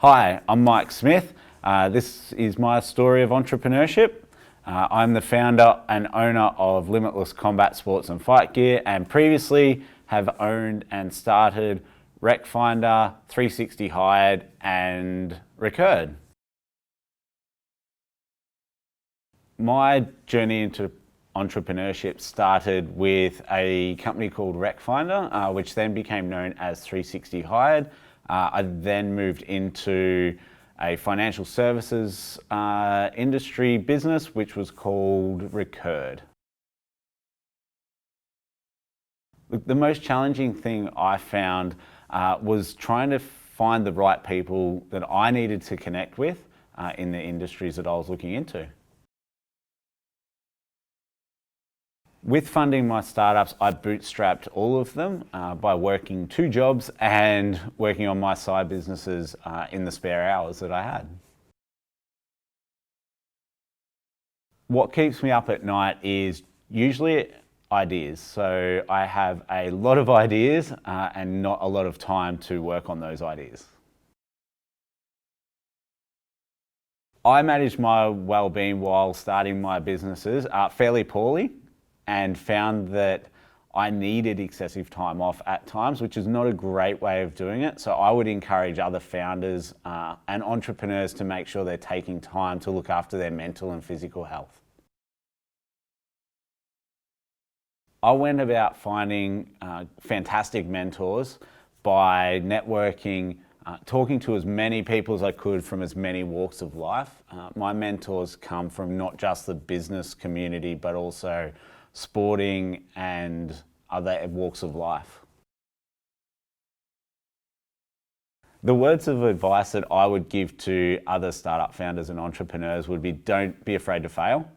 Hi, I'm Mike Smith. This is my story of entrepreneurship. I'm the founder and owner of Limitless combat sports and fight gear, and previously have owned and started RecFinder, 360 Hired and Recurred. My journey into entrepreneurship started with a company called RecFinder, which then became known as 360 Hired. I then moved into a financial services industry business, which was called Recurred. The most challenging thing I found was trying to find the right people that I needed to connect with in the industries that I was looking into. With funding my startups, I bootstrapped all of them by working 2 jobs and working on my side businesses in the spare hours that I had. What keeps me up at night is usually ideas. So I have a lot of ideas and not a lot of time to work on those ideas. I managed my well-being while starting my businesses fairly poorly, and found that I needed excessive time off at times, which is not a great way of doing it. So I would encourage other founders and entrepreneurs to make sure they're taking time to look after their mental and physical health. I went about finding fantastic mentors by networking, talking to as many people as I could from as many walks of life. My mentors come from not just the business community, but also sporting and other walks of life. The words of advice that I would give to other startup founders and entrepreneurs would be, don't be afraid to fail.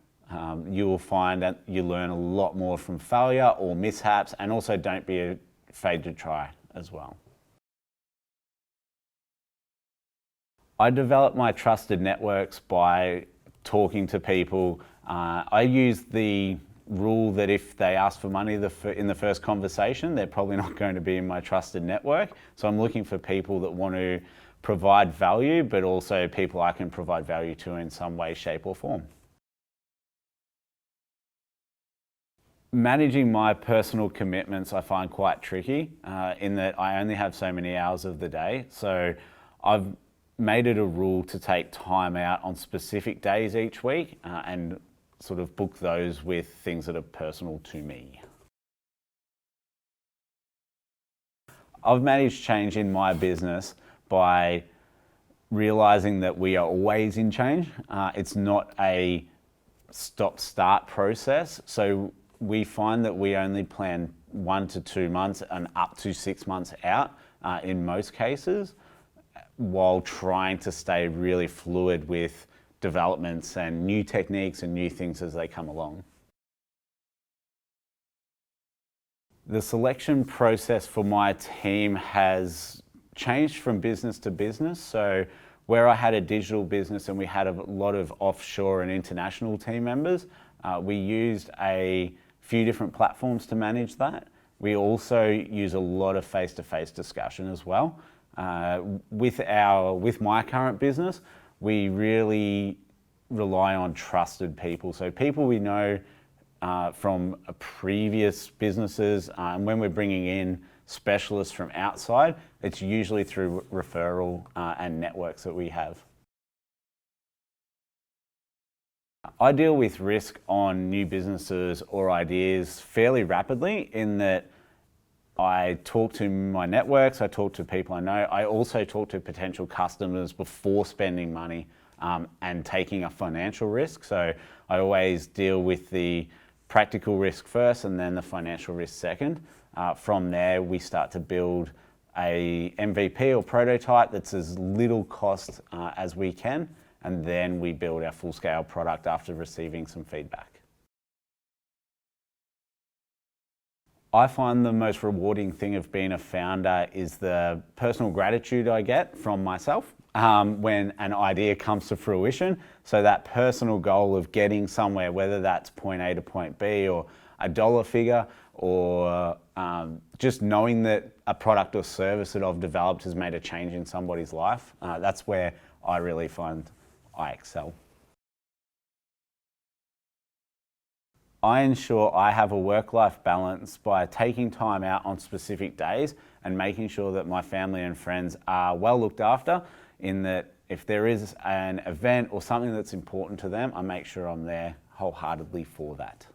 You will find that you learn a lot more from failure or mishaps, and also don't be afraid to try as well. I developed my trusted networks by talking to people. I use the rule that if they ask for money in the first conversation, they're probably not going to be in my trusted network. So I'm looking for people that want to provide value, but also people I can provide value to in some way, shape or form. Managing my personal commitments I find quite tricky in that I only have so many hours of the day. So I've made it a rule to take time out on specific days each week and sort of book those with things that are personal to me. I've managed change in my business by realizing that we are always in change. It's not a stop-start process. So we find that we only plan 1 to 2 months and up to 6 months out in most cases, while trying to stay really fluid with developments and new techniques and new things as they come along. The selection process for my team has changed from business to business. So where I had a digital business and we had a lot of offshore and international team members, we used a few different platforms to manage that. We also use a lot of face-to-face discussion as well. With my current business, we really rely on trusted people. So people we know from previous businesses, and when we're bringing in specialists from outside, it's usually through referral and networks that we have. I deal with risk on new businesses or ideas fairly rapidly, in that I talk to my networks, I talk to people I know. I also talk to potential customers before spending money and taking a financial risk. So I always deal with the practical risk first and then the financial risk second. From there, we start to build a MVP or prototype that's as little cost as we can, and then we build our full-scale product after receiving some feedback. I find the most rewarding thing of being a founder is the personal gratitude I get from myself when an idea comes to fruition. So that personal goal of getting somewhere, whether that's point A to point B or a dollar figure, or just knowing that a product or service that I've developed has made a change in somebody's life. That's where I really find I excel. I ensure I have a work-life balance by taking time out on specific days and making sure that my family and friends are well looked after, in that if there is an event or something that's important to them, I make sure I'm there wholeheartedly for that.